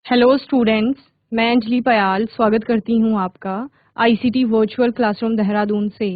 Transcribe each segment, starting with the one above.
Hello students, मैं अंजलि पयाल स्वागत करती हूँ आपका आईसीटी वर्चुअल क्लासरूम देहरादून से।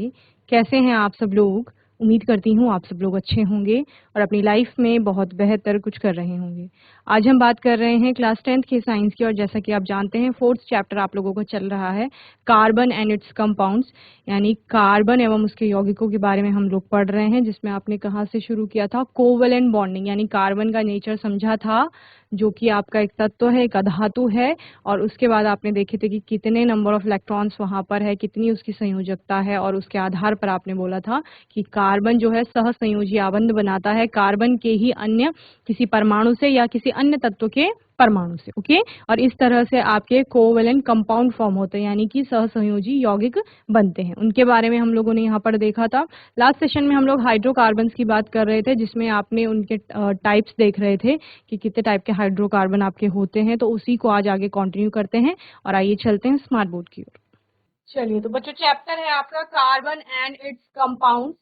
कैसे हैं आप सब लोग? उम्मीद करती हूँ आप सब लोग अच्छे होंगे और अपनी लाइफ में बहुत बेहतर कुछ कर रहे होंगे। आज हम बात कर रहे हैं क्लास 10th के साइंस की और जैसा कि आप जानते हैं 4th चैप्टर आप लोगों को चल रहा है कार्बन एंड इट्स कंपाउंड्स, यानी कार्बन एवं उसके यौगिकों के बारे में हम लोग पढ़ रहे हैं, जिसमें आपने कहाँ से शुरू किया था? कोवलेंट बॉन्डिंग, यानी कार्बन का नेचर समझा था, जो कि आपका एक तत्व है, एक अधातु है। और उसके बाद आपने देखे थे कि कितने नंबर ऑफ इलेक्ट्रॉन्स वहां पर है, कितनी उसकी संयोजकता है, और उसके आधार पर आपने बोला था कि कार्बन जो है सहसंयोजी आबंध बनाता है कार्बन के ही अन्य किसी परमाणु से या किसी अन्य तत्व के परमाणु से। ओके, और इस तरह से आपके कोवेलेंट कंपाउंड फॉर्म होते हैं, यानी कि सहसंयोजी यौगिक बनते हैं। उनके बारे में हम लोगों ने यहाँ पर देखा था। लास्ट सेशन में हम लोग हाइड्रोकार्बन्स की बात कर रहे थे, जिसमें आपने उनके टाइप्स देख रहे थे कि कितने टाइप के हाइड्रोकार्बन आपके होते हैं। तो उसी को आज आगे कंटिन्यू करते हैं और आइए चलते हैं स्मार्ट बोर्ड की ओर। चलिए, तो बच्चों चैप्टर है आपका carbon and it's compounds.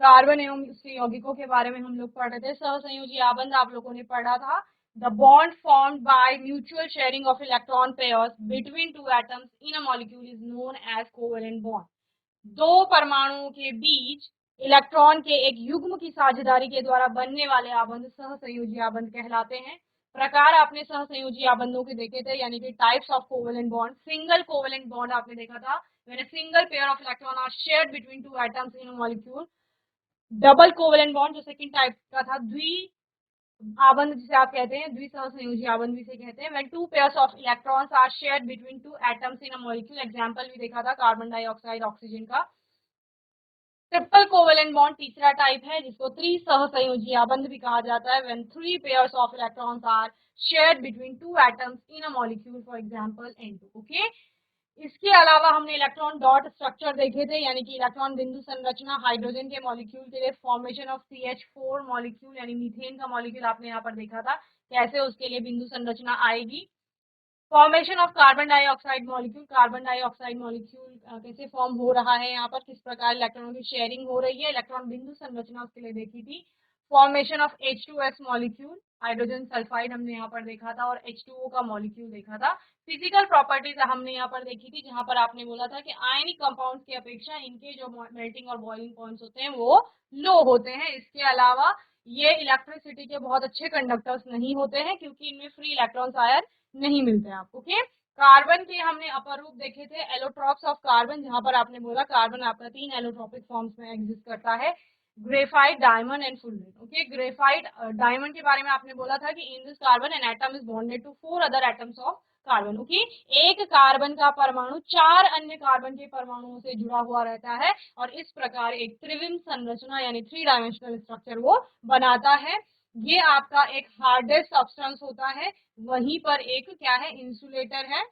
Carbon एवं उसके यौगिकों के बारे में हम लोग पढ़ रहे थे। सहसंयोजी आबंध आप लोगों ने पढ़ा था। The bond formed by mutual sharing of electron pairs between two atoms in a molecule is known as covalent bond. दो परमाणुओं के बीच इलेक्ट्रॉन के एक युग्म की साझेदारी के द्वारा बनने वाले आबंध सहसंयोजी आबंध कहलाते हैं। प्रकार आपने सहसंयोजी आबंधों के देखे थे, यानी कि types of covalent bond. Single covalent bond आपने देखा था, when a single pair of electron are shared between two atoms in a molecule. Double covalent bond जो सेकंड टाइप का था, द्वि आबंध जिसे आप कहते हैं, द्विसहसंयोजी आबंध भी से कहते हैं। When two pairs of electrons are shared between two atoms in a molecule. Example भी देखा था कार्बन डाइऑक्साइड ऑक्सीजन का। ट्रिपल कोवेलेंट बॉन्ड तीसरा टाइप है, जिसको त्रिसहसंयोजी आबंध भी कहा जाता है। When three pairs of electrons are shared between two atoms in a molecule, for example N2। Okay, इसके अलावा हमने इलेक्ट्रॉन डॉट स्ट्रक्चर देखे थे, यानी कि इलेक्ट्रॉन बिंदु संरचना। हाइड्रोजन के मॉलिक्यूल के लिए फॉर्मेशन ऑफ CH4 मॉलिक्यूल, यानी मीथेन का मॉलिक्यूल आपने यहाँ पर देखा था, कैसे उसके लिए बिंदु संरचना आएगी। Formation of carbon dioxide molecule. Carbon dioxide molecule कैसे फॉर्म हो रहा है, यहाँ पर किस प्रकार इलेक्ट्रॉनों की शेयरिंग हो रही है, इलेक्ट्रॉन बिंदु संरचना उसके लिए देखी थी। Formation of H2S molecule, hydrogen sulphide हमने यहाँ पर देखा था, और H2O का मॉलिक्यूल देखा था। फिजिकल प्रॉपर्टीज हमने यहाँ पर देखी थी, जहां पर आपने बोला था कि आयनिक कंपाउंड्स की अपेक्षा इनके जो मेल्टिंग और बॉइलिंग पॉइंट्स होते हैं वो लो होते हैं। इसके अलावा ये इलेक्ट्रिसिटी के बहुत अच्छे कंडक्टर्स नहीं होते हैं, क्योंकि इनमें फ्री इलेक्ट्रॉन्स आयर नहीं मिलते हैं आपको। ओके, कार्बन के हमने अपर रूप देखे थे, एलोट्रॉप्स ऑफ कार्बन, जहां पर आपने बोला कार्बन आपका 3 एलोट्रॉपिक फॉर्म्स में एग्जिस्ट करता है, graphite, diamond and fullerene. Okay, graphite diamond के बारे में आपने बोला था कि in this carbon an atom is bonded to 4 other atoms of carbon. Okay, एक कार्बन का परमाणु 4 अन्य कार्बन के परमाणुओं से जुड़ा हुआ रहता है, और इस प्रकार एक त्रिविम संरचना यानी 3 डायमेंशनल स्ट्रक्चर वो बनाता है। ये आपका एक हार्डेस्ट सब्सटेंस होता है। वहीं पर एक क्या है, इंसुलेटर है।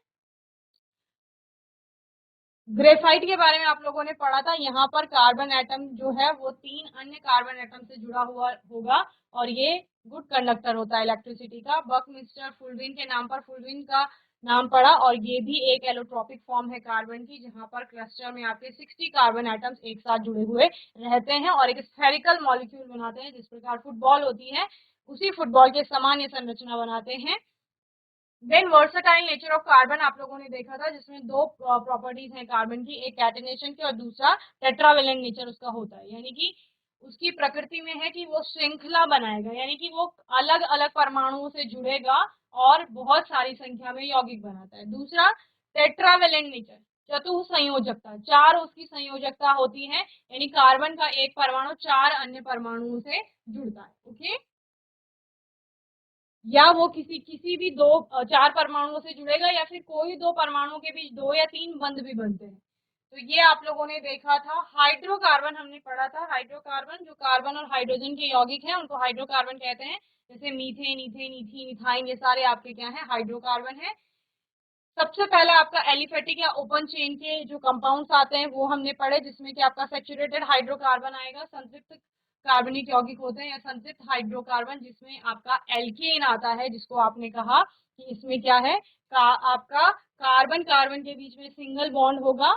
ग्रेफाइट के बारे में आप लोगों ने पढ़ा था, यहाँ पर कार्बन एटम जो है वो 3 अन्य कार्बन एटम से जुड़ा हुआ होगा, और ये गुड कंडक्टर होता है इलेक्ट्रिसिटी का। बकमिस्टर फुलविन के नाम पर फुलविन का नाम पड़ा, और ये भी एक एलोट्रॉपिक फॉर्म है कार्बन की, जहां पर क्लस्टर में आपके 60 कार्बन एटम्स एक साथ जुड़े हुए रहते हैं और एक स्फेरिकल मॉलिक्यूल बनाते हैं। जिस प्रकार फुटबॉल होती है, उसी फुटबॉल के समान ये संरचना बनाते हैं। Then versatile nature of carbon आप लोगों ने देखा था, जिसमें दो प्रॉपर्टीज हैं कार्बन की, एक कैटेनेशन की और दूसरा टेट्रावेलेंट नेचर उसका होता है, यानी कि उसकी प्रकृति में है कि वो श्रृंखला बनाएगा, यानी कि वो अलग अलग परमाणुओं से जुड़ेगा और बहुत सारी संख्या में यौगिक बनाता है। दूसरा टेट्रावेलेंट नेचर, चतुसंयोजकता, 4 उसकी संयोजकता होती है, यानी कार्बन का एक परमाणु 4 अन्य परमाणुओं से जुड़ता है। ओके, या वो किसी भी 4 परमाणुओं से जुड़ेगा, या फिर कोई 2 परमाणुओं के बीच 2 या 3 बंध भी बनते हैं। तो ये आप लोगों ने देखा था। हाइड्रोकार्बन हमने पढ़ा था। हाइड्रोकार्बन जो कार्बन और हाइड्रोजन के यौगिक हैं उनको हाइड्रोकार्बन कहते हैं। जैसे मीथेन, इथेन, इथीन, इथाइन, ये सारे आपके क्या हैं, हाइड्रोकार्बन है। सबसे पहले आपका एलिफेटिक या ओपन चेन के जो कंपाउंड्स आते हैं वो हमने पढ़े, जिसमें कि आपका सैचुरेटेड हाइड्रोकार्बन आएगा, संतृप्त कार्बनिक यौगिक होते हैं, या संतृप्त हाइड्रोकार्बन, जिसमें आपका एल्केन आता है, जिसको आपने कहा कि इसमें क्या है, आपका कार्बन कार्बन के बीच में सिंगल बॉन्ड होगा।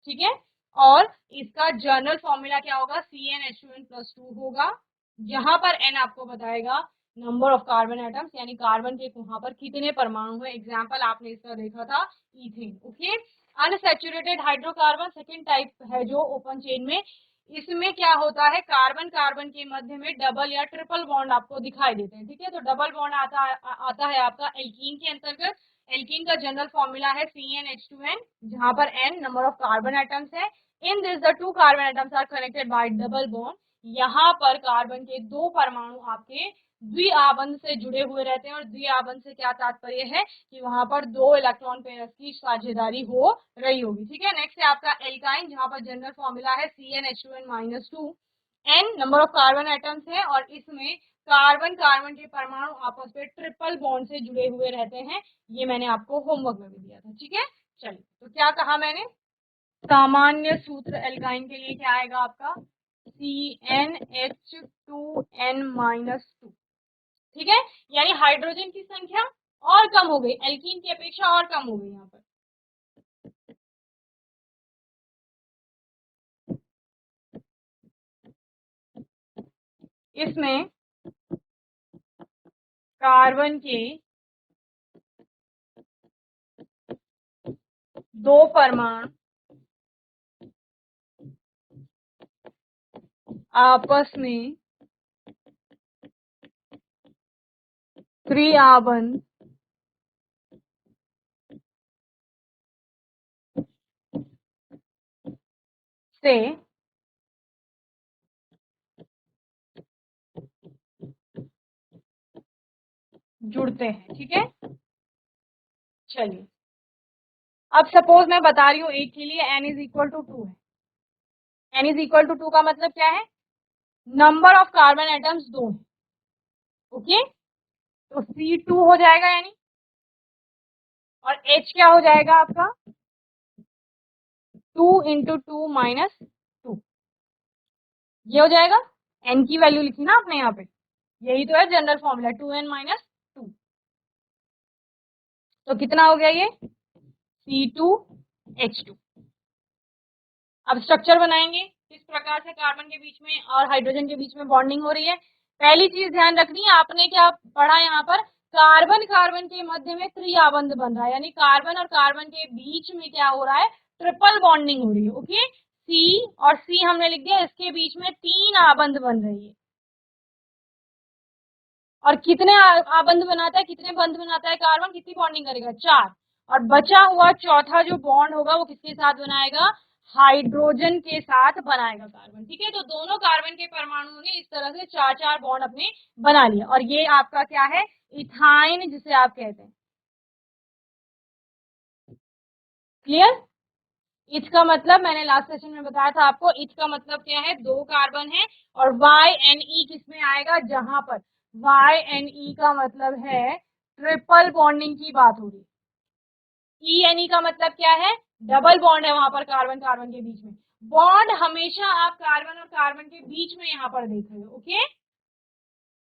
ठीक है, और इसका जर्नल फॉर्मूला क्या होगा, CnH2n+2 होगा। यहाँ पर N आपको बताएगा नंबर ऑफ कार्बन एटम्स, यानी कार्बन के वहां पर कितने परमाणु हैं। एग्जाम्पल आपने इसका देखा था ethane. Okay, unsaturated hydrocarbon second type है जो ओपन चेन में, इसमें क्या होता है, कार्बन कार्बन के मध्य में डबल या ट्रिपल बॉन्ड आपको दिखाई देते हैं। ठीक है, तो डबल बॉन्ड आता है आपका एल्कीन के अंतर्गत। एल्कीन का जनरल फॉर्मूला है CnH2n, जहां पर n number of carbon atoms है। In this the two carbon atoms are connected by double bond. यहाँ पर कार्बन के दो परमाणु आपके द्विआबंध से जुड़े हुए रहते हैं, और द्विआबंध से क्या तात्पर्य है कि वहां पर दो इलेक्ट्रॉन पेयर्स की साझेदारी हो रही होगी। ठीक है, नेक्स्ट है आपका एल्काइन, जहां पर जनरल फॉर्मूला है CnH2n-2। n number of carbon atoms है, और इसमें कार्बन कार्बन के परमाणु आपस में ट्रिपल बॉन्ड से जुड़े हुए रहते हैं। ये मैंने आपको होमवर्क में भी दिया था। ठीक है, चलिए, तो क्या कहा मैंने, सामान्य सूत्र एल्काइन के लिए क्या आएगा आपका CnH2n-2। ठीक है, यानी हाइड्रोजन की संख्या और कम हो गई, एल्कीन की अपेक्षा और कम हो गई यहाँ पर। इसमें कार्बन के दो परमाणु आपस में त्रिआबंध से जुड़ते हैं। ठीक है, चलिए, अब सपोज मैं बता रही हूँ एक के लिए n इज इक्वल टू 2 है। n इज इक्वल टू 2 का मतलब क्या है, नंबर ऑफ कार्बन एटम्स 2 है। ओके, तो C2 हो जाएगा यानी, और H क्या हो जाएगा आपका 2 × 2 - 2, ये हो जाएगा। n की वैल्यू लिखी ना आपने यहाँ पे, यही तो है जनरल फॉर्मूला 2n - 2। तो कितना हो गया ये C2H2। अब स्ट्रक्चर बनाएंगे, किस प्रकार से कार्बन के बीच में और हाइड्रोजन के बीच में बॉन्डिंग हो रही है। पहली चीज ध्यान रखनी है, आपने क्या पढ़ा यहाँ पर, कार्बन कार्बन के मध्य में त्रिआबंध बन रहा है, यानी कार्बन और कार्बन के बीच में क्या हो रहा है, ट्रिपल बॉन्डिंग हो रही है। ओके, C और C हमने लिख दिया, इसके बीच में 3 आबंध बन रही है। और कितने आबंध बनाता है, कितने बंध बनाता है कार्बन, कितनी बॉन्डिंग करेगा, 4। और बचा हुआ चौथा जो बॉन्ड होगा वो किसके साथ बनाएगा, हाइड्रोजन के साथ बनाएगा कार्बन। ठीक है, तो दोनों कार्बन के परमाणुओं ने इस तरह से 4-4 बॉन्ड अपने बना लिया, और ये आपका क्या है, इथाइन जिसे आप कहते हैं। क्लियर, इथ का मतलब मैंने लास्ट सेशन में बताया था आपको, इथ का मतलब क्या है, 2 कार्बन है, और YNE किसमें आएगा, जहां पर YNE का मतलब है ट्रिपल बॉन्डिंग की बात हो रही। ENE का मतलब क्या है, डबल बॉन्ड है वहां पर कार्बन कार्बन के बीच में। बॉन्ड हमेशा आप कार्बन और कार्बन के बीच में यहाँ पर देख रहे हो। ओके,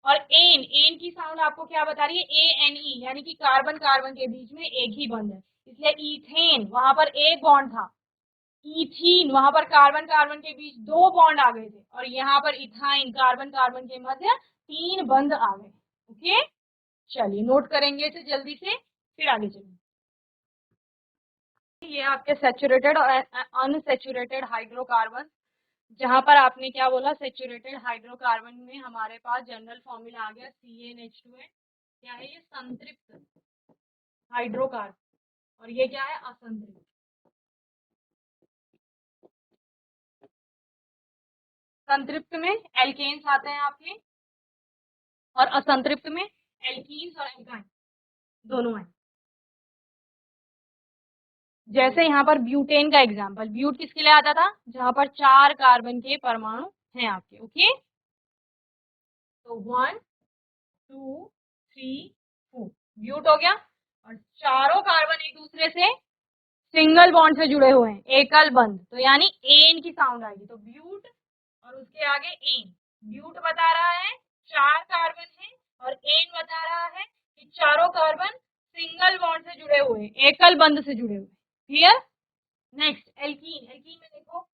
और एन की साउंड आपको क्या बता रही है, ANE, यानी कि कार्बन कार्बन के बीच में एक ही बंध है, इसलिए इथेन वहां पर एक बॉन्ड था, इथीन वहां पर कार्बन कार्बन के बीच 2 बॉन्ड आ गए थे, और यहाँ पर इथाइन कार्बन कार्बन के मध्य 3 बंध आ गए। ओके, चलिए नोट करेंगे इसे जल्दी से, फिर आगे चलेंगे। ये आपके सैचुरेटेड और अनसैचुरेटेड हाइड्रोकार्बन, जहां पर आपने क्या बोला, सैचुरेटेड हाइड्रोकार्बन में हमारे पास जनरल फॉर्मूला आ गया CnH2n। क्या है ये, संतृप्त हाइड्रोकार्बन, और ये क्या है, असंतृप्त। संतृप्त में एल्केन्स आते हैं आपके, और असंतृप्त में एल्कीन्स और एल्काइन दोनों हैं। जैसे यहाँ पर ब्यूटेन का एग्जाम्पल, ब्यूट किसके लिए आता था, जहां पर 4 कार्बन के परमाणु हैं आपके। ओके, तो 1 2 3 4 ब्यूट हो गया, और चारों कार्बन एक दूसरे से सिंगल बॉन्ड से जुड़े हुए हैं, एकल बंध, तो यानी एन की साउंड आएगी, तो ब्यूट और उसके आगे एन। ब्यूट बता रहा है 4 कार्बन है, और एन बता रहा है कि चारों कार्बन सिंगल बॉन्ड से जुड़े हुए हैं, एकल बंध से जुड़े हुए। Clear, next alkene. एल्कीन में देखो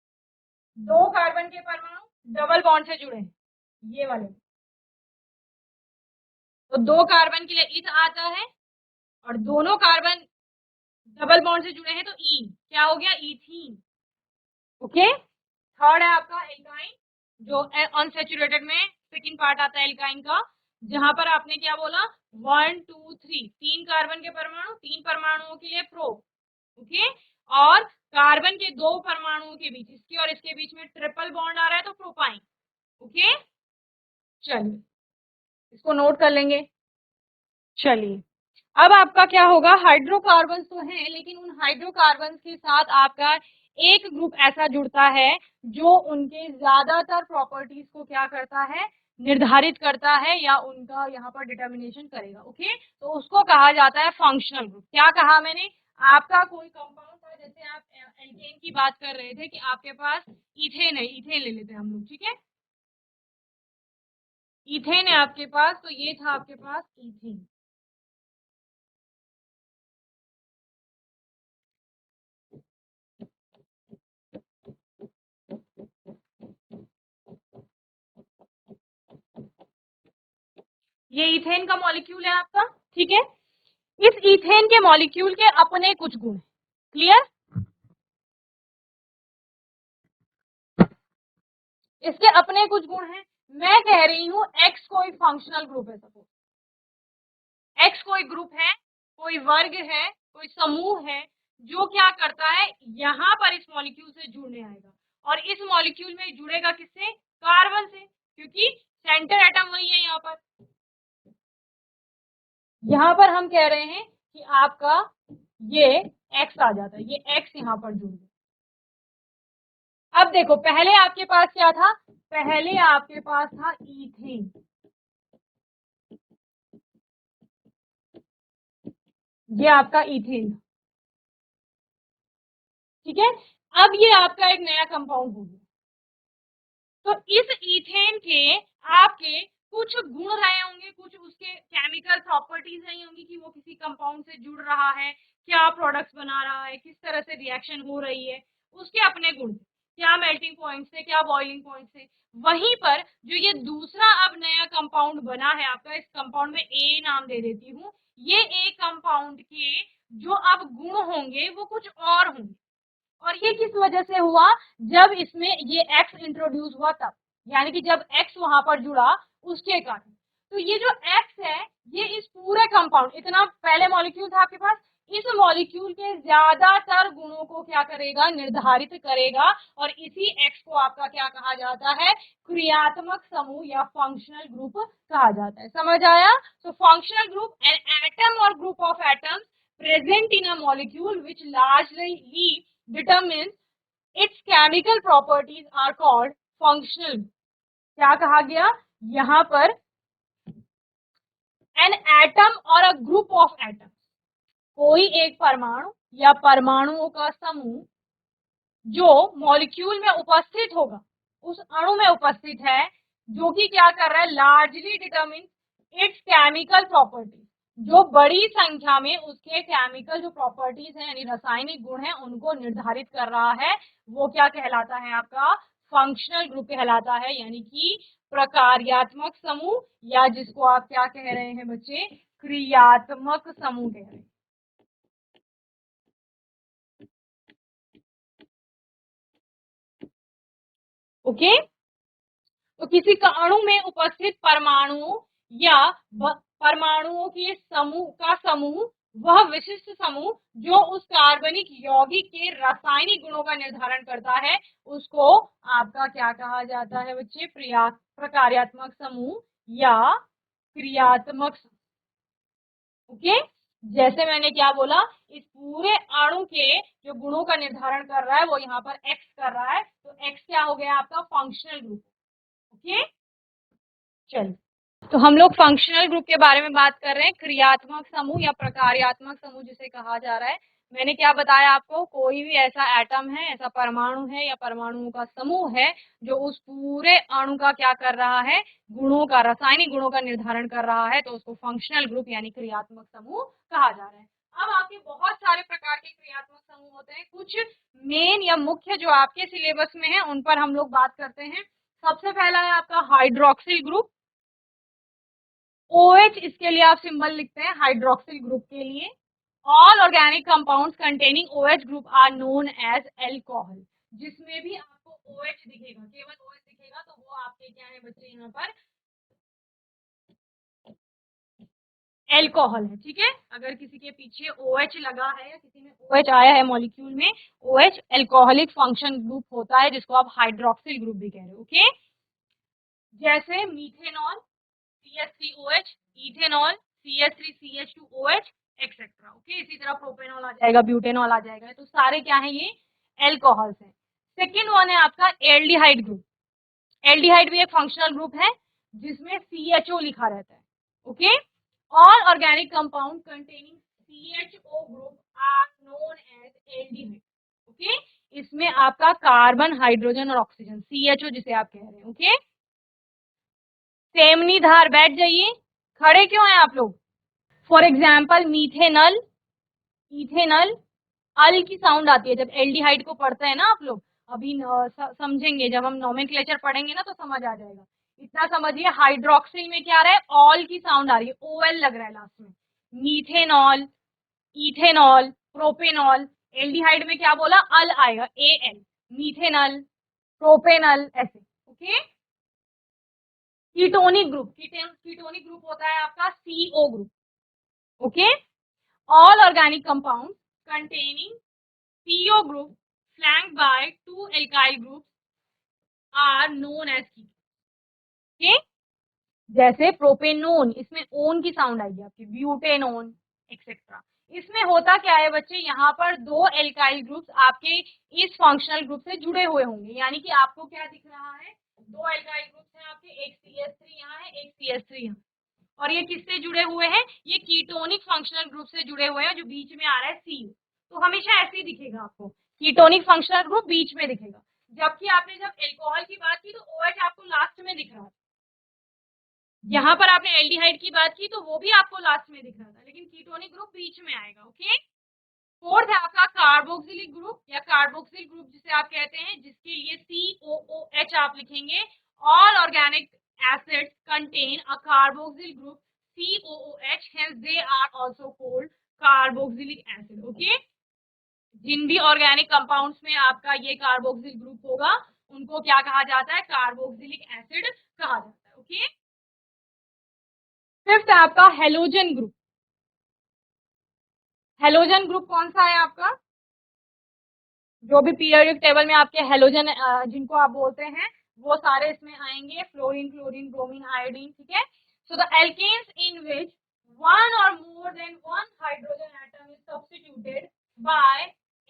2 कार्बन के परमाणु डबल बॉन्ड से जुड़े हैं, ये वाले, तो 2 कार्बन के लिए ईथ आता है और दोनों कार्बन डबल बॉन्ड से जुड़े हैं तो ई क्या हो गया, ईथीन। ओके, थर्ड है आपका एल्काइन, जो अनसैचुरेटेड में सेकंड पार्ट आता है एल्काइन का, जहां पर आपने क्या बोला 1 2 3 तीन कार्बन के परमाणु, तीन परमाणुओं के लिए प्रो। ओके, और कार्बन के दो परमाणुओं के बीच, इसके और इसके बीच में ट्रिपल बॉन्ड आ रहा है तो प्रोपाइन। ओके, चलिए इसको नोट कर लेंगे। चलिए अब आपका क्या होगा, हाइड्रोकार्बन तो हैं लेकिन उन हाइड्रोकार्बन के साथ आपका एक ग्रुप ऐसा जुड़ता है जो उनके ज्यादातर प्रॉपर्टीज को क्या करता है, निर्धारित करता है या उनका यहाँ पर डिटर्मिनेशन करेगा। ओके, तो उसको कहा जाता है फंक्शनल ग्रुप। क्या कहा मैंने, आपका कोई कंपाउंड था, जैसे आप एल्केन की बात कर रहे थे कि आपके पास इथेन है, इथेन ले लेते हैं हम लोग, ठीक है, इथेन है आपके पास, तो ये था आपके पास इथेन। ये इथेन का मॉलिक्यूल है आपका, ठीक है। इस इथेन के मॉलिक्यूल के अपने कुछ गुण, क्लियर, इसके अपने कुछ गुण हैं। मैं कह रही हूं एक्स कोई फंक्शनल ग्रुप है, सपोज एक्स कोई ग्रुप है, कोई वर्ग है, कोई समूह है जो क्या करता है, यहां पर इस मॉलिक्यूल से जुड़ने आएगा और इस मॉलिक्यूल में जुड़ेगा किससे, कार्बन से, क्योंकि सेंटर एटम वही है। यहाँ पर हम कह रहे हैं कि आपका ये एक्स आ जाता है, ये एक्स यहाँ पर जुड़ गया। अब देखो पहले आपके पास क्या था, पहले आपके पास था इथेन, ये आपका इथेन, ठीक है। अब ये आपका एक नया कंपाउंड हो गया, तो इस इथेन के आपके कुछ गुण रहे होंगे, कुछ उसके केमिकल प्रॉपर्टीज रही होंगी कि वो किसी कंपाउंड से जुड़ रहा है, क्या प्रोडक्ट्स बना रहा है, किस तरह से रिएक्शन हो रही है, उसके अपने गुण, क्या मेल्टिंग पॉइंट से, क्या बॉइलिंग पॉइंट से। वहीं पर जो ये दूसरा अब नया कंपाउंड बना है आपका, इस कंपाउंड में ए नाम दे देती हूँ, ये ए कंपाउंड के जो अब गुण होंगे वो कुछ और होंगे। और ये किस वजह से हुआ, जब इसमें ये एक्स इंट्रोड्यूस हुआ तब, यानी कि जब एक्स वहां पर जुड़ा उसके कारण। तो ये जो एक्स है ये इस पूरे कंपाउंड, इतना पहले मॉलिक्यूल था आपके पास, इस मॉलिक्यूल के ज्यादातर गुणों को क्या करेगा, निर्धारित करेगा। और इसी एक्स को आपका क्या कहा जाता है, क्रियात्मक समूह या फंक्शनल ग्रुप कहा जाता है। समझ आया, तो फंक्शनल ग्रुप एन एटम और group of atoms present in a molecule which largely determines its chemical properties are called functional। क्या कहा गया यहाँ पर, an atom or a group of atoms, कोई एक परमाणु या परमाणुओं का समूह जो मॉलिक्यूल में उपस्थित होगा, उस अणु में उपस्थित है, जो कि क्या कर रहा है, largely determine it's chemical properties, जो बड़ी संख्या में उसके केमिकल जो प्रॉपर्टीज हैं यानी रासायनिक गुण हैं उनको निर्धारित कर रहा है, वो क्या कहलाता है आपका, फंक्शनल ग्रुप कहलाता है, यानी कि प्रकार्यात्मक समूह, या जिसको आप क्या कह रहे हैं बच्चे, क्रियात्मक समूह कह रहे हैं। ओके, तो किसी का अणु में उपस्थित परमाणुओं या परमाणुओं के समूह का समूह, वह विशिष्ट समूह जो उस कार्बनिक यौगिक के रासायनिक गुणों का निर्धारण करता है, उसको आपका क्या कहा जाता है बच्चे, प्रकार्यात्मक समूह या क्रियात्मक समूह। ओके, जैसे मैंने क्या बोला, इस पूरे अणु के जो गुणों का निर्धारण कर रहा है वो यहाँ पर एक्स कर रहा है, तो एक्स क्या हो गया आपका, फंक्शनल ग्रुप। ओके, चलिए तो हम लोग फंक्शनल ग्रुप के बारे में बात कर रहे हैं, क्रियात्मक समूह या प्रकार्यात्मक समूह जिसे कहा जा रहा है। मैंने क्या बताया आपको, कोई भी ऐसा एटम है, ऐसा परमाणु है या परमाणुओं का समूह है जो उस पूरे अणु का क्या कर रहा है, गुणों का, रासायनिक गुणों का निर्धारण कर रहा है, तो उसको फंक्शनल ग्रुप यानी क्रियात्मक समूह कहा जा रहा है। अब आपके बहुत सारे प्रकार के क्रियात्मक समूह होते हैं, कुछ मेन या मुख्य जो आपके सिलेबस में है उन पर हम लोग बात करते हैं। सबसे पहला है आपका हाइड्रोक्सिल ग्रुप, OH इसके लिए आप सिंबल लिखते हैं हाइड्रोक्सिल ग्रुप के लिए। All organic compounds containing OH group are known as alcohol. जिसमें भी आपको OH दिखेगा, केवल OH दिखेगा, तो वो आपके क्या है बच्चे यहाँ पर एल्कोहल है। ठीक है, अगर किसी के पीछे OH लगा है या किसी में OH आया है मॉलिक्यूल में, OH एल्कोहलिक फंक्शन ग्रुप होता है, जिसको आप हाइड्रोक्सिल ग्रुप भी कह रहे हो। ओके, जैसे methanol CH3OH, ethanol CH3CH2OH etcetera. Okay, इसी तरह प्रोपेनॉल आ जाएगा, ब्यूटेनॉल आ जाएगा, तो सारे क्या है ये एल्कोहल्स हैं। सेकेंड वन है आपका एल्डिहाइड ग्रुप। एल्डिहाइड भी एक फंक्शनल ग्रुप है जिसमें CHO लिखा रहता है। Okay, all organic compound containing CHO group are known as aldehyde. Okay, इसमें आपका कार्बन, हाइड्रोजन और ऑक्सीजन, CHO जिसे आप कह रहे हैं। ओके, सेमनी धार, बैठ जाइए, खड़े क्यों हैं आप लोग? फॉर एग्जाम्पल मीथेनल, इथेनल, अल की साउंड आती है जब एल्डिहाइड को पढ़ते हैं ना आप लोग। अभी समझेंगे, जब हम नोमेनक्लेचर पढ़ेंगे ना तो समझ आ जाएगा। इतना समझिए, हाइड्रोक्सिल में क्या रहा है, ऑल की साउंड आ रही है, OL लग रहा है लास्ट में। Methanol, ethanol, propanol. एल्डिहाइड में क्या बोला, अल आएगा, AL। मीथेनल, प्रोपेनल, ऐसे। Okay, ketonic group, ketonic group होता है आपका CO group. Okay, all organic compounds containing CO group flanked by two alkyl groups are known as keto। okay? जैसे propanone, इसमें ओन की साउंड आएगी आपकी, ब्यूटेनोन एक्सेट्रा। इसमें होता क्या है बच्चे, यहाँ पर दो एल्काइल ग्रुप्स आपके इस फंक्शनल ग्रुप से जुड़े हुए होंगे, यानी कि आपको क्या दिख रहा है, दो एल्काइल ग्रुप्स हैं आपके, एक CH3 यहाँ है, एक CH3 यहाँ, और ये किससे जुड़े हुए हैं, ये कीटोनिक फंक्शनल ग्रुप से जुड़े हुए हैं, जो बीच में आ रहा है सी। तो हमेशा ऐसे ही दिखेगा आपको, कीटोनिक फंक्शनल ग्रुप बीच में दिखेगा। जबकि आपने जब एल्कोहल की बात की तो OH आपको लास्ट में दिख रहा था, यहाँ पर आपने एल्डिहाइड की बात की तो वो भी आपको लास्ट में दिख रहा था, लेकिन कीटोनिक ग्रुप बीच में आएगा। ओके, फोर्थ है आपका कार्बोक्सिलिक ग्रुप या कार्बोक्सिल ग्रुप जिसे आप कहते हैं, जिसके लिए COOH आप लिखेंगे। All organic acids contain a carboxyl group COOH, hence they are also called carboxylic acid. Okay, जिन भी ऑर्गेनिक कंपाउंड्स में आपका ये कार्बोक्सिल ग्रुप होगा उनको क्या कहा जाता है, कार्बोक्सिलिक एसिड कहा जाता है। ओके, फिफ्थ है आपका हेलोजन ग्रुप। हेलोजन ग्रुप कौन सा है आपका, जो भी पीरियोडिक टेबल में आपके हेलोजन जिनको आप बोलते हैं वो सारे इसमें आएंगे, फ्लोरीन, क्लोरीन, ब्रोमीन, आयोडीन। ठीक है, so the alkenes in which one or more than one hydrogen atom is substituted by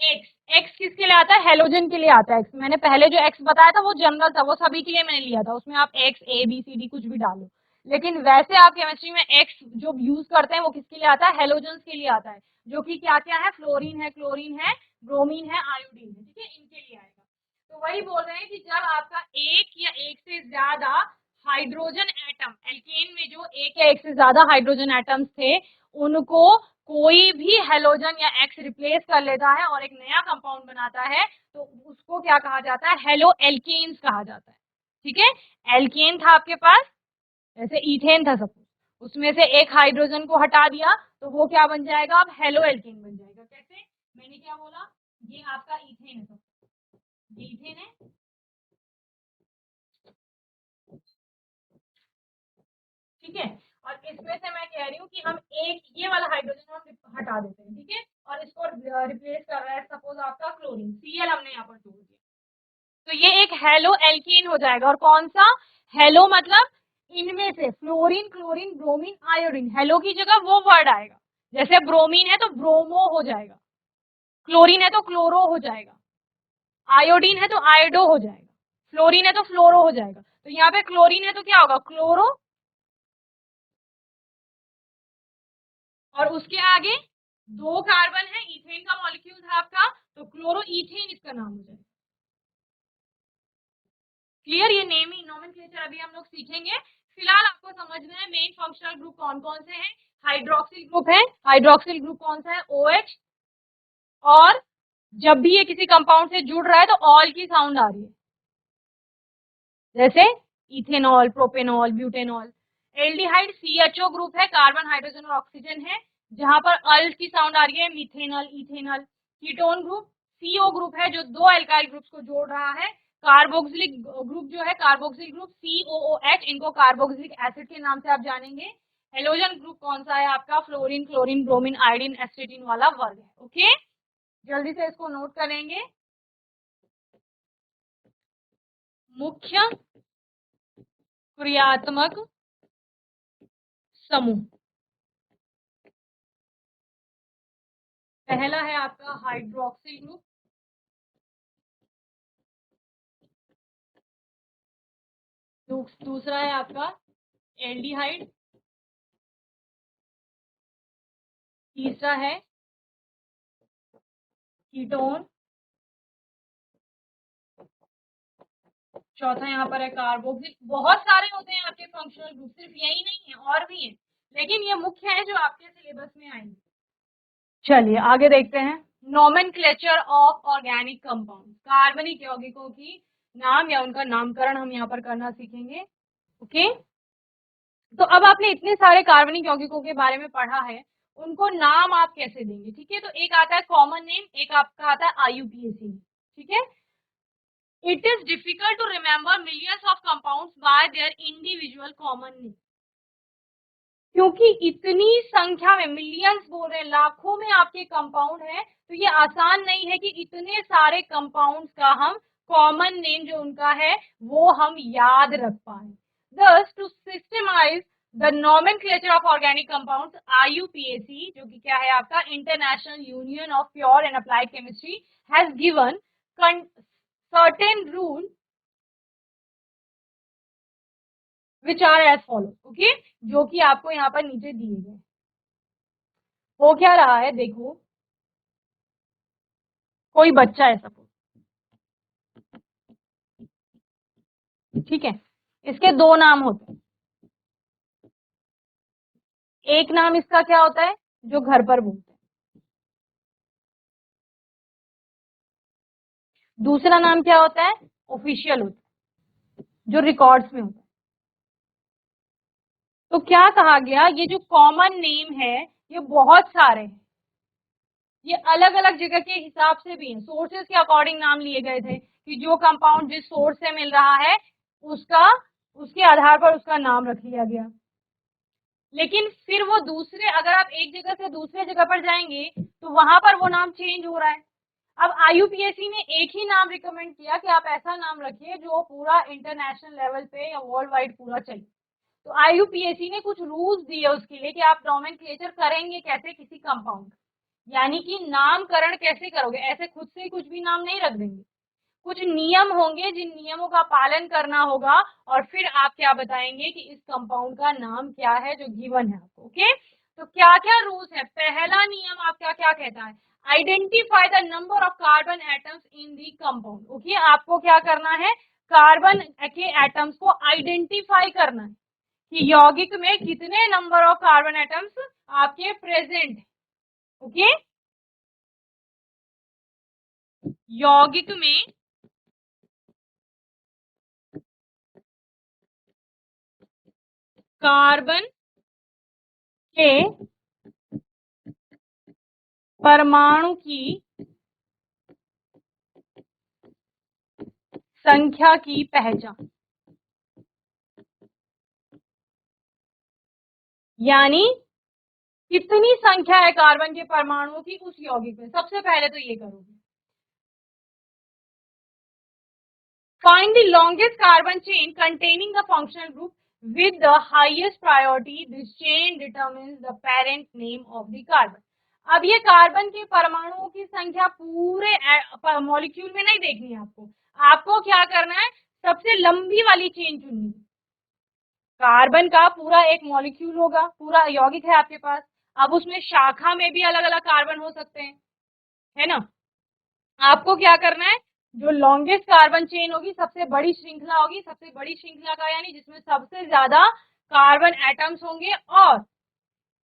X। X किसके लिए आता है, हेलोजन के लिए आता है। X मैंने पहले जो X बताया था वो जनरल था, वो सभी के लिए मैंने लिया था, उसमें आप X A B C D कुछ भी डालो। लेकिन वैसे आप केमिस्ट्री में X जो यूज करते हैं वो किसके लिए आता है, हेलोजन के लिए आता है, जो कि क्या क्या है, फ्लोरीन है, क्लोरीन है, ब्रोमीन है, आयोडीन है। ठीक है, इनके लिए आएगा। तो वही बोल रहे हैं कि जब आपका एक या एक से ज्यादा हाइड्रोजन एटम, एल्केन में जो एक या एक से ज्यादा हाइड्रोजन एटम्स थे उनको कोई भी हेलोजन या एक्स रिप्लेस कर लेता है और एक नया कंपाउंड बनाता है, तो उसको क्या कहा जाता है, हेलो एल्केन्स कहा जाता है। ठीक है, एल्केन था आपके पास, जैसे इथेन था सब, उसमें से एक हाइड्रोजन को हटा दिया तो वो क्या बन जाएगा, अब हेलो एल्केन बन जाएगा। कैसे, मैंने क्या बोला, ये आपका इथेन है, सब ये इथेन है। ठीक है, और इसमें से मैं कह रही हूँ कि हम एक ये वाला हाइड्रोजन हम हटा देते हैं। ठीक है, और इसको रिप्लेस कर रहा है सपोज आपका क्लोरीन, Cl हमने यहाँ पर जोड़ दिया, तो ये एक हेलो एल्केन हो जाएगा। और कौन सा हेलो, मतलब इनमें से fluorine, chlorine, bromine, iodine, hello की जगह वो वर्ड आएगा। जैसे ब्रोमीन है तो ब्रोमो हो जाएगा, क्लोरीन है तो क्लोरो हो जाएगा, आयोडीन है तो आयोडो हो जाएगा, फ्लोरीन है तो फ्लोरो हो जाएगा। तो यहाँ पे क्लोरीन है तो क्या होगा, क्लोरो, और उसके आगे दो कार्बन है, इथेन का मॉलिक्यूल था आपका, तो क्लोरो इथेन इसका नाम हो जाएगा। क्लियर, ये नेमिंग नोमेनक्लेचर अभी हम लोग सीखेंगे। फिलहाल आपको समझना है मेन फंक्शनल ग्रुप कौन कौन से हैं। हाइड्रोक्सिल ग्रुप है, हाइड्रोक्सिल ग्रुप कौन सा है, OH। और जब भी ये किसी कंपाउंड से जुड़ रहा है तो ऑल की साउंड आ रही है, जैसे ethanol, propanol, butanol. Aldehyde CHO group है, कार्बन हाइड्रोजन और ऑक्सीजन है, जहां पर अल्ट की साउंड आ रही है, methanol, ethanol. Ketone group CO group है जो दो एल्काइल ग्रुप्स को जोड़ रहा है। कार्बोक्सिलिक ग्रुप जो है, कार्बोक्सिलिक ग्रुप COOH, इनको कार्बोक्सिलिक एसिड के नाम से आप जानेंगे। हेलोजन ग्रुप कौन सा है आपका? फ्लोरीन, क्लोरीन, ब्रोमीन, आयोडीन, एस्टेटिन वाला वर्ग है। ओके, जल्दी से इसको नोट करेंगे। मुख्य क्रियात्मक समूह, पहला है आपका हाइड्रोक्सिल ग्रुप, दूसरा है आपका एल्डिहाइड, तीसरा है कीटोन, चौथा यहाँ पर है कार्बोक्सिल। बहुत सारे होते हैं आपके फंक्शनल ग्रुप, सिर्फ यही नहीं है, और भी है, लेकिन ये मुख्य है जो आपके सिलेबस में आएंगे। चलिए आगे देखते हैं। नोमेनक्लेचर ऑफ ऑर्गेनिक कंपाउंड, कार्बनिक यौगिकों की नाम या उनका नामकरण हम यहाँ पर करना सीखेंगे। ओके, तो अब आपने इतने सारे कार्बनिक यौगिकों के बारे में पढ़ा है, उनको नाम आप कैसे देंगे? ठीक है, तो एक आता है कॉमन नेम, एक आपका आता है IUPAC। ठीक है, it is difficult to remember millions of compounds by their individual common name, क्योंकि इतनी संख्या में, मिलियंस बोल रहे हैं, लाखों में आपके कंपाउंड है, तो ये आसान नहीं है कि इतने सारे कंपाउंड्स का हम कॉमन नेम जो उनका है वो हम याद रख पाए। Thus, to systemize the nomenclature of organic compounds, IUPAC, जो कि क्या है आपका international union of pure and applied chemistry, has given certain rule which are as follows, okay, जो कि आपको यहाँ पर नीचे दिए गए। हो क्या रहा है देखो, कोई बच्चा है सपोज, ठीक है, इसके दो नाम होते हैं। एक नाम इसका क्या होता है जो घर पर बोलते हैं, दूसरा नाम क्या होता है? ऑफिशियल होता है, जो रिकॉर्ड्स में होता है। तो क्या कहा गया, ये जो कॉमन नेम है ये बहुत सारे हैं, ये अलग अलग जगह के हिसाब से भी है, सोर्सेज के अकॉर्डिंग नाम लिए गए थे कि जो कंपाउंड जिस सोर्स से मिल रहा है उसका, उसके आधार पर उसका नाम रख लिया गया। लेकिन फिर वो दूसरे, अगर आप एक जगह से दूसरे जगह पर जाएंगे तो वहां पर वो नाम चेंज हो रहा है। अब IUPAC ने एक ही नाम रिकमेंड किया कि आप ऐसा नाम रखिए जो पूरा इंटरनेशनल लेवल पे या वर्ल्ड वाइड पूरा चले। तो IUPAC ने कुछ रूल्स दिए उसके लिए कि आप नोमेनक्लेचर करेंगे कैसे किसी कंपाउंड, यानी कि नामकरण कैसे करोगे, ऐसे खुद से ही कुछ भी नाम नहीं रख देंगे। कुछ नियम होंगे जिन नियमों का पालन करना होगा और फिर आप क्या बताएंगे कि इस कंपाउंड का नाम क्या है जो गिवन है आपको। ओके, तो क्या क्या रूल्स है? पहला नियम आपका क्या कहता है? Identify the number of carbon atoms in the compound. Okay, आपको क्या करना है? कार्बन के एटम्स को आइडेंटिफाई करना है कि यौगिक में कितने नंबर ऑफ कार्बन एटम्स आपके प्रेजेंट है। ओके, यौगिक में कार्बन के परमाणु की संख्या की पहचान, यानी कितनी संख्या है कार्बन के परमाणुओं की उस यौगिक में, सबसे पहले तो ये करोगे। Find the longest carbon chain containing the functional group with the highest priority. This chain determines the parent name of the carbon. अब ये कार्बन के परमाणुओं की संख्या पूरे मॉलिक्यूल में नहीं देखनी है आपको, आपको क्या करना है? सबसे लंबी वाली चेन चुननी है। कार्बन का पूरा एक मॉलिक्यूल होगा, पूरा यौगिक है आपके पास, अब उसमें शाखा में भी अलग अलग कार्बन हो सकते हैं, है ना? आपको क्या करना है? जो लॉन्गेस्ट कार्बन चेन होगी, सबसे बड़ी श्रृंखला होगी, सबसे बड़ी श्रृंखला का यानी जिसमें सबसे ज्यादा कार्बन एटम्स होंगे, और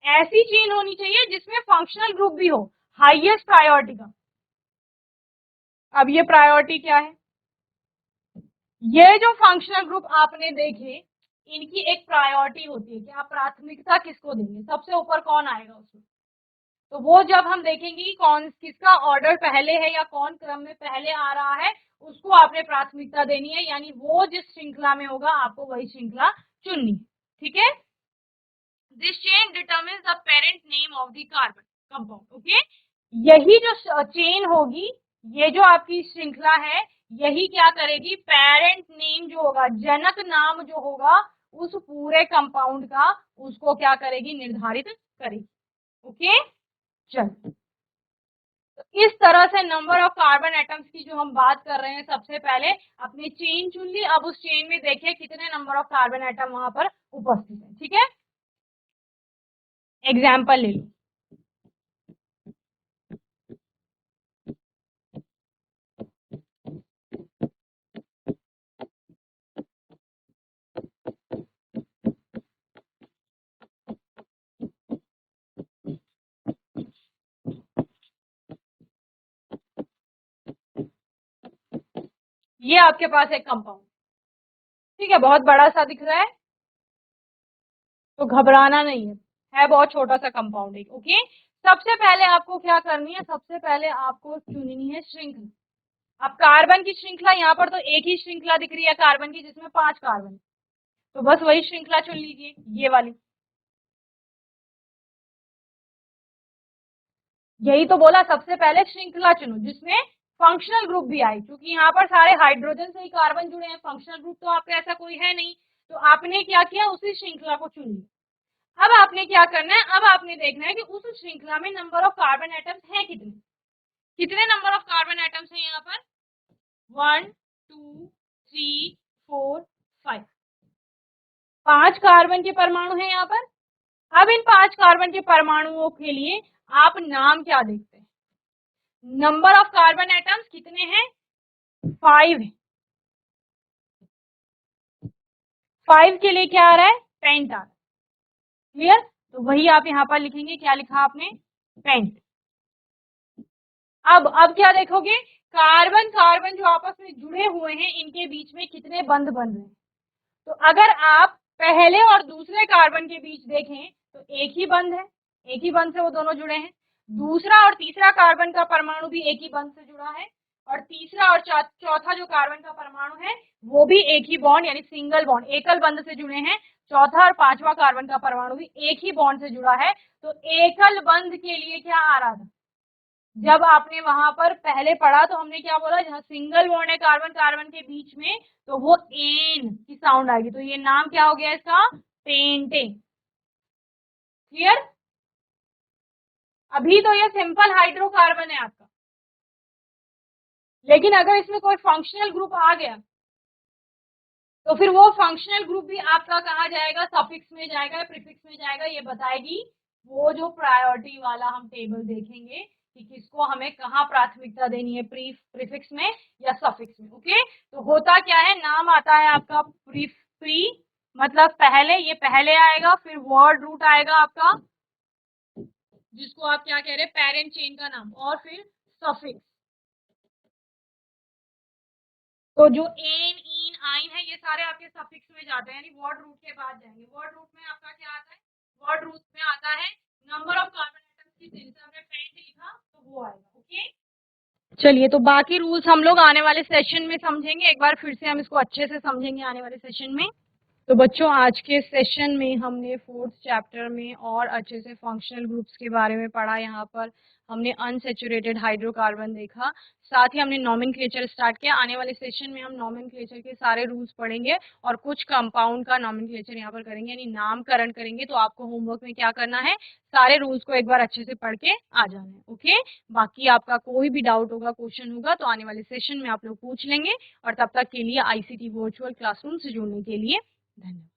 ऐसी चेन होनी चाहिए जिसमें फंक्शनल ग्रुप भी हो, हाईएस्ट प्रायोरिटी का। अब ये प्रायोरिटी क्या है? ये जो फंक्शनल ग्रुप आपने देखे, इनकी एक प्रायोरिटी होती है कि आप प्राथमिकता किसको देंगे, सबसे ऊपर कौन आएगा उसमें। तो वो जब हम देखेंगे कि कौन किसका ऑर्डर पहले है या कौन क्रम में पहले आ रहा है, उसको आपने प्राथमिकता देनी है, यानी वो जिस श्रृंखला में होगा आपको वही श्रृंखला चुननी है। ठीक है, this chain determines the parent name of the carbon compound. Okay, यही जो चेन होगी, ये जो आपकी श्रृंखला है, यही क्या करेगी, पेरेंट नेम जो होगा, जनक नाम जो होगा उस पूरे कंपाउंड का, उसको क्या करेगी, निर्धारित करेगी। ओके, चल, तो इस तरह से नंबर ऑफ कार्बन एटम्स की जो हम बात कर रहे हैं, सबसे पहले अपनी चेन चुन ली, अब उस चेन में देखिए कितने नंबर ऑफ कार्बन एटम वहां पर उपस्थित है। ठीक है, एग्जाम्पल ले लो। ये आपके पास एक कंपाउंड, ठीक है, बहुत बड़ा सा दिख रहा है, तो घबराना नहीं है बहुत छोटा सा कंपाउंड है। ओके, सबसे पहले आपको क्या करनी है, सबसे पहले आपको चुननी है श्रृंखला। अब कार्बन की श्रृंखला, यहाँ पर तो एक ही श्रृंखला दिख रही है कार्बन की, जिसमें 5 कार्बन, तो बस वही श्रृंखला चुन लीजिए, ये वाली। यही तो बोला, सबसे पहले श्रृंखला चुनो जिसमें फंक्शनल ग्रुप भी आए, क्योंकि यहाँ पर सारे हाइड्रोजन से ही कार्बन जुड़े हैं, फंक्शनल ग्रुप तो आपका ऐसा कोई है नहीं, तो आपने क्या किया, उसी श्रृंखला को चुन लिया। अब आपने क्या करना है, अब आपने देखना है कि उस श्रृंखला में नंबर ऑफ कार्बन एटम्स हैं कितने, कितने नंबर ऑफ कार्बन एटम्स हैं यहाँ पर, 1 2 3 4 5, 5 कार्बन के परमाणु हैं यहाँ पर। अब इन 5 कार्बन के परमाणुओं के लिए आप नाम क्या देखते हैं, नंबर ऑफ कार्बन एटम्स कितने हैं, 5 है, 5 के लिए क्या आ रहा है, पेंट आ रहा है। क्लियर, तो वही आप यहाँ पर लिखेंगे, क्या लिखा आपने, पेंट। अब क्या देखोगे, कार्बन कार्बन जो आपस में जुड़े हुए हैं, इनके बीच में कितने बंध बन रहे हैं। तो अगर आप पहले और दूसरे कार्बन के बीच देखें तो एक ही बंध है, एक ही बंध से वो दोनों जुड़े हैं। दूसरा और तीसरा कार्बन का परमाणु भी एक ही बंध से जुड़ा है, और तीसरा और चौथा जो कार्बन का परमाणु है वो भी एक ही बॉन्ड, यानी सिंगल बॉन्ड, एकल बंध से जुड़े हैं। चौथा और पांचवा कार्बन का परमाणु भी एक ही बॉन्ड से जुड़ा है। तो एकल बंध के लिए क्या आ रहा था, जब आपने वहां पर पहले पढ़ा तो हमने क्या बोला, जहां सिंगल बॉन्ड है कार्बन कार्बन के बीच में, तो वो एन की साउंड आएगी, तो ये नाम क्या हो गया इसका, पेंटे। क्लियर, अभी तो ये सिंपल हाइड्रोकार्बन है आपका, लेकिन अगर इसमें कोई फंक्शनल ग्रुप आ गया तो फिर वो फंक्शनल ग्रुप भी आपका कहाँ जाएगा, सफिक्स में जाएगा, प्रीफिक्स में जाएगा, ये बताएगी वो जो प्रायोरिटी वाला हम टेबल देखेंगे कि किसको हमें कहाँ प्राथमिकता देनी है, प्रीफिक्स में या सफिक्स में। ओके, तो होता क्या है, नाम आता है आपका प्री मतलब पहले, ये पहले आएगा, फिर वर्ड रूट आएगा आपका, जिसको आप क्या कह रहे हैं, पेरेंट चेन का नाम, और फिर सफिक्स। तो जो एन इन आइन है, ये सारे आपके सफिक्स में जाते हैं, यानी वर्ड रूट के बाद जाएंगे। वर्ड रूट में आपका क्या आता है, वर्ड रूट में आता है नंबर ऑफ कार्बन एटम्स की, जैसे हमने पेंट लिखा तो वो आएगा। ओके, चलिए, तो बाकी रूल्स हम लोग आने वाले सेशन में समझेंगे, एक बार फिर से हम इसको अच्छे से समझेंगे आने वाले सेशन में। तो बच्चों, आज के सेशन में हमने 4th चैप्टर में और अच्छे से फंक्शनल ग्रुप्स के बारे में पढ़ा। यहाँ पर हमने अनसैचुरेटेड हाइड्रोकार्बन देखा, साथ ही हमने नॉमेनक्लेचर स्टार्ट किया। आने वाले सेशन में हम नॉमेनक्लेचर के सारे रूल्स पढ़ेंगे और कुछ कंपाउंड का नॉमेनक्लेचर यहाँ पर करेंगे, यानी नामकरण करेंगे। तो आपको होमवर्क में क्या करना है, सारे रूल्स को एक बार अच्छे से पढ़ के आ जाना है। ओके, बाकी आपका कोई भी डाउट होगा, क्वेश्चन होगा, तो आने वाले सेशन में आप लोग पूछ लेंगे। और तब तक के लिए ICT वर्चुअल क्लासरूम से जुड़ने के लिए धन्यवाद।